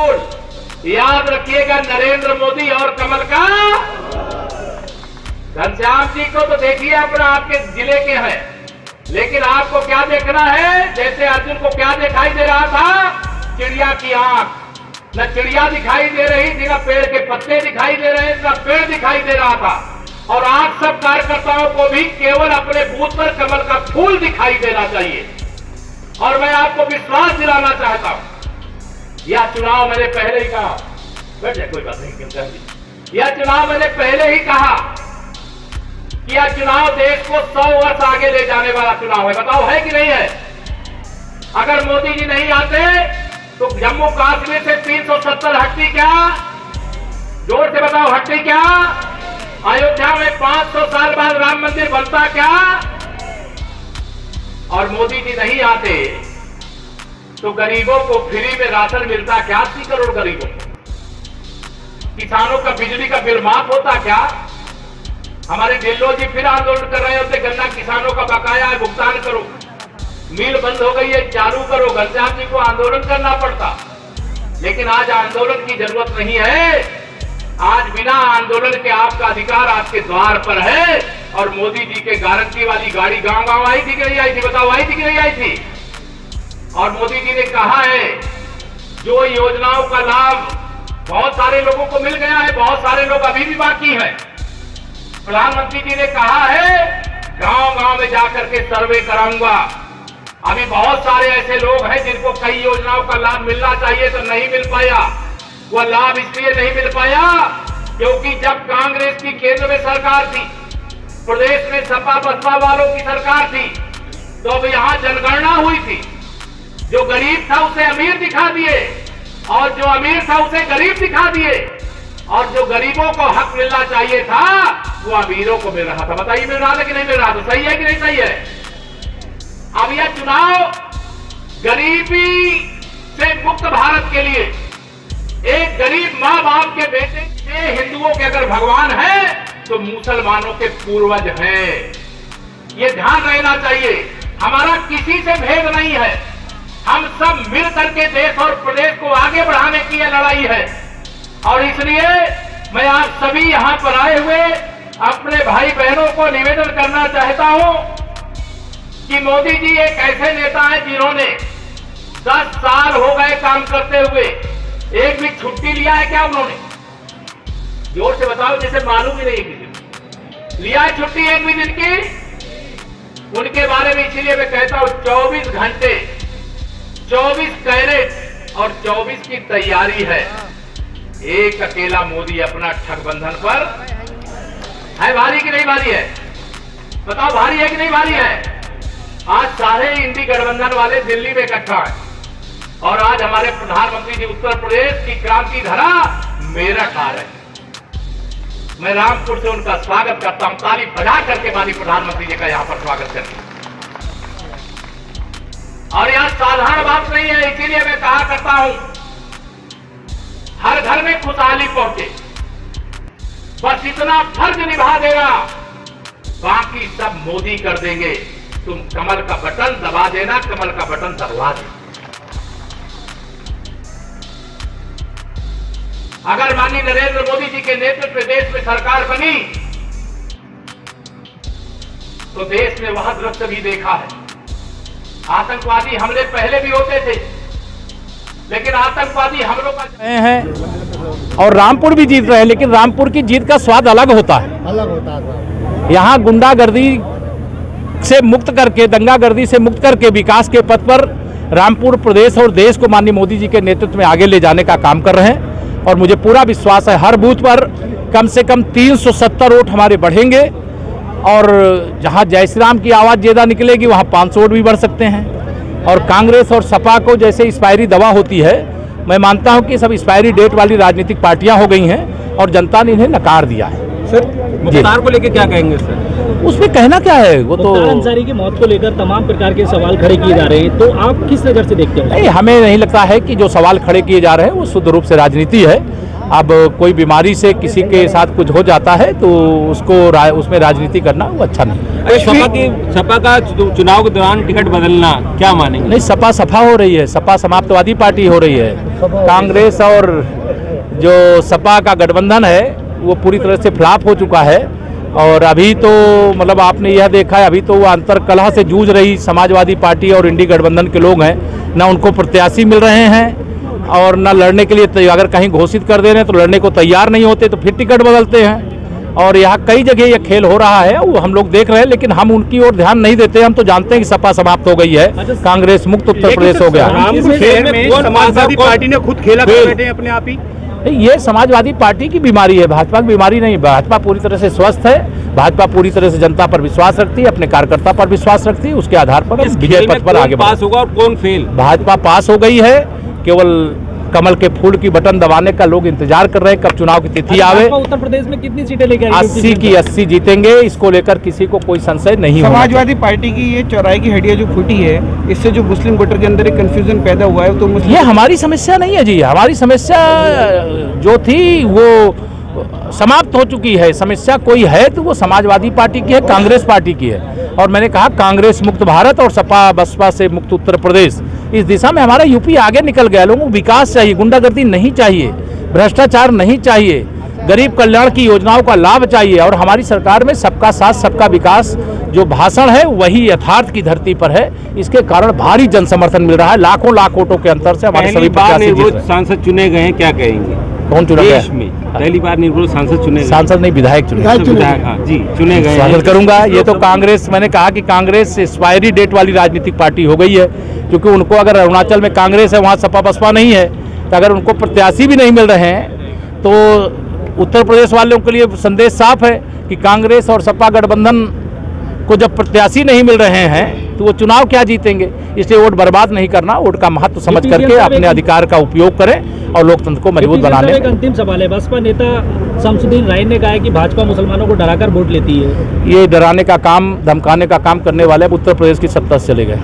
फूल। याद रखिएगा, नरेंद्र मोदी और कमल का। घनश्याम जी को तो देखिए अपना आपके जिले के हैं, लेकिन आपको क्या देखना है? जैसे अर्जुन को क्या दिखाई दे रहा था? चिड़िया की आंख। न चिड़िया दिखाई दे रही थी, न पेड़ के पत्ते दिखाई दे रहे थे, न पेड़ दिखाई दे रहा था। और आप सब कार्यकर्ताओं को भी केवल अपने बूथ पर कमल का फूल दिखाई देना चाहिए। और मैं आपको विश्वास दिलाना चाहता हूं, यह चुनाव मैंने पहले ही कहा, बैठ जाए कोई बात नहीं, यह चुनाव मैंने पहले ही कहा कि यह चुनाव देश को 100 वर्ष आगे ले जाने वाला चुनाव है। बताओ है कि नहीं है? अगर मोदी जी नहीं आते तो जम्मू कश्मीर से 370 हटती क्या? जोर से बताओ, हटती क्या? अयोध्या में 500 साल बाद राम मंदिर बनता क्या? और मोदी जी नहीं आते तो गरीबों को फ्री में राशन मिलता क्या? 80 करोड़ गरीबों को। किसानों का बिजली का बिल माफ होता क्या? हमारे ढिल्लो जी फिर आंदोलन कर रहे होते, गन्ना किसानों का बकाया है, भुगतान करो। मिल बंद हो गई है, चालू करो। घनश्याम जी को आंदोलन करना पड़ता, लेकिन आज आंदोलन की जरूरत नहीं है। आज बिना आंदोलन के आपका अधिकार आपके द्वार पर है। और मोदी जी के गारंटी वाली गाड़ी गांव गांव आई थी कि नहीं आई थी? बताओ, आई थी कि नहीं आई थी? और मोदी जी ने कहा है जो योजनाओं का लाभ बहुत सारे लोगों को मिल गया है, बहुत सारे लोग अभी भी बाकी हैं। प्रधानमंत्री जी ने कहा है गांव गांव में जाकर के सर्वे कराऊंगा। अभी बहुत सारे ऐसे लोग हैं जिनको कई योजनाओं का लाभ मिलना चाहिए तो नहीं मिल पाया। वह लाभ इसलिए नहीं मिल पाया क्योंकि जब कांग्रेस की केंद्र में सरकार थी, प्रदेश में सपा बसपा वालों की सरकार थी, तो अब यहां जनगणना हुई थी। जो गरीब था उसे अमीर दिखा दिए, और जो अमीर था उसे गरीब दिखा दिए, और जो गरीबों को हक मिलना चाहिए था वो अमीरों को मिल रहा था। बताइए मिल रहा था कि नहीं मिल रहा था? सही है कि नहीं सही है? अब यह चुनाव गरीबी से मुक्त भारत के लिए, एक गरीब मां बाप के बेटे के हिंदुओं के अगर भगवान है तो मुसलमानों के पूर्वज हैं। ये ध्यान रहना चाहिए। हमारा किसी से भेद नहीं है, हम सब मिल करके देश और प्रदेश को आगे बढ़ाने की यह लड़ाई है। और इसलिए मैं आप सभी यहां पर आए हुए अपने भाई बहनों को निवेदन करना चाहता हूं कि मोदी जी एक ऐसे नेता हैं जिन्होंने 10 साल हो गए काम करते हुए, एक भी छुट्टी लिया है क्या उन्होंने? जोर से बताओ, जैसे मालूम ही नहीं है किसी को। लिया है छुट्टी एक भी दिन की? उनके बारे में इसीलिए मैं कहता हूं 24 घंटे, 24 कैरेट और 24 की तैयारी है। एक अकेला मोदी अपना ठगबंधन पर है। भारी कि नहीं भारी है? बताओ, भारी है कि नहीं भारी है? आज सारे इंडी गठबंधन वाले दिल्ली में इकट्ठा है, और आज हमारे प्रधानमंत्री जी उत्तर प्रदेश की क्रांति धरा मेरठ आ रहे हैं। मैं रामपुर से उनका स्वागत करता हूं। ताली बजा करके माननीय प्रधानमंत्री जी का यहां पर स्वागत करते हैं। और यह साधारण बात नहीं है, इसीलिए मैं कहा करता हूं हर घर में खुशहाली पहुंचे, बस इतना फर्ज निभा देना, बाकी सब मोदी कर देंगे। तुम कमल का बटन दबा देना, कमल का बटन दबा देना। अगर माननीय नरेंद्र मोदी जी के नेतृत्व में देश में सरकार बनी तो देश ने वह दृश्य भी देखा है। आतंकवादी हमले पहले भी होते थे, लेकिन आतंकवादी हमलों का हैं और रामपुर भी जीत रहे हैं, लेकिन रामपुर की जीत का स्वाद अलग होता है। यहाँ गुंडागर्दी से मुक्त करके, दंगागर्दी से मुक्त करके विकास के पथ पर रामपुर प्रदेश और देश को माननीय मोदी जी के नेतृत्व में आगे ले जाने का काम कर रहे हैं। और मुझे पूरा विश्वास है हर बूथ पर कम से कम 370 वोट हमारे बढ़ेंगे, और जहाँ जय श्री राम की आवाज़ ज़्यादा निकलेगी वहाँ 500 वोट भी बढ़ सकते हैं। और कांग्रेस और सपा को जैसे एक्सपायरी दवा होती है, मैं मानता हूँ कि सब एक्सपायरी डेट वाली राजनीतिक पार्टियाँ हो गई हैं और जनता ने इन्हें नकार दिया है। सर, मुख्तार को लेकर क्या कहेंगे सर? उसमें कहना क्या है, वो तो अंसारी की मौत को लेकर तमाम प्रकार के सवाल खड़े किए जा रहे हैं, तो आप किस नज़र से देखते हैं? नहीं, हमें नहीं लगता है कि जो सवाल खड़े किए जा रहे हैं वो शुद्ध रूप से राजनीति है। अब कोई बीमारी से किसी के साथ कुछ हो जाता है तो उसको उसमें राजनीति करना वो अच्छा नहीं। सपा का चुनाव के दौरान टिकट बदलना क्या मानेंगे? नहीं, सपा सफा हो रही है, सपा समाप्तवादी पार्टी हो रही है। कांग्रेस और जो सपा का गठबंधन है वो पूरी तरह से फ्लॉप हो चुका है। और अभी तो मतलब आपने यह देखा है, अभी तो वो अंतर कलह से जूझ रही समाजवादी पार्टी और इंडी गठबंधन के लोग हैं, ना उनको प्रत्याशी मिल रहे हैं और ना लड़ने के लिए, अगर कहीं घोषित कर दे रहे हैं तो लड़ने को तैयार नहीं होते, तो फिर टिकट बदलते हैं। और यहाँ कई जगह ये खेल हो रहा है, वो हम लोग देख रहे हैं, लेकिन हम उनकी ओर ध्यान नहीं देते। हम तो जानते हैं कि सपा समाप्त हो गई है, कांग्रेस मुक्त उत्तर प्रदेश हो गया। रामपुर शहर में समाजवादी पार्टी ने खुद खेला कर बैठे अपने आप ही। ये समाजवादी पार्टी की बीमारी है, भाजपा की बीमारी नहीं। भाजपा पूरी तरह से स्वस्थ है, भाजपा पूरी तरह से जनता पर विश्वास रखती है, अपने कार्यकर्ता पर विश्वास रखती है, उसके आधार पर विजय पथ पर आगे पास होगा और कौन फेल। भाजपा पास हो गई है, केवल कमल के फूल की बटन दबाने का लोग इंतजार कर रहे हैं कब चुनाव की तिथि आवे। उत्तर प्रदेश में कितनी सीटें लेकर 80 की 80 जीतेंगे, इसको लेकर किसी को कोई संशय नहीं होगा। समाजवादी पार्टी की ये चौराहे की हड्डियां जो फूटी है, इससे जो मुस्लिम वोटर के अंदर एक कंफ्यूजन पैदा हुआ है, तो ये हमारी समस्या नहीं है जी। हमारी समस्या जो थी वो समाप्त हो चुकी है। समस्या कोई है तो वो समाजवादी पार्टी की है, कांग्रेस पार्टी की है। और मैंने कहा कांग्रेस मुक्त भारत और सपा बसपा से मुक्त उत्तर प्रदेश, इस दिशा में हमारा यूपी आगे निकल गया। लोगों को विकास चाहिए, गुंडागर्दी नहीं चाहिए, भ्रष्टाचार नहीं चाहिए, गरीब कल्याण की योजनाओं का लाभ चाहिए। और हमारी सरकार में सबका साथ सबका विकास जो भाषण है वही यथार्थ की धरती पर है। इसके कारण भारी जन समर्थन मिल रहा है, लाखों लाख वोटों के अंतर से हमारे सभी प्रत्याशी जीत रहे हैं। सांसद चुने गए हैं, क्या कहेंगे? कौन चुना गया? देश में पहली बार निर्विरोध सांसद चुने गए। सांसद नहीं, विधायक चुने। विधायक, हाँ जी, चुने गए। स्वागत करूंगा। ये तो कांग्रेस, मैंने कहा कि कांग्रेस एक्सपायरी डेट वाली राजनीतिक पार्टी हो गई है, क्योंकि उनको अगर अरुणाचल में कांग्रेस है, वहाँ सपा बसपा नहीं है, तो अगर उनको प्रत्याशी भी नहीं मिल रहे हैं तो उत्तर प्रदेश वालों के लिए संदेश साफ है कि कांग्रेस और सपा गठबंधन को जब प्रत्याशी नहीं मिल रहे हैं तो वो चुनाव क्या जीतेंगे। इसलिए वोट बर्बाद नहीं करना, वोट का महत्व समझ करके अपने अधिकार का उपयोग करें और लोकतंत्र को मजबूत बनाने। एक अंतिम सवाल है, बसपा नेता शमसुद्दीन राय ने कहा है कि भाजपा मुसलमानों को डराकर वोट लेती है। ये डराने का काम, धमकाने का काम करने वाले उत्तर प्रदेश की सत्ता से चले गए।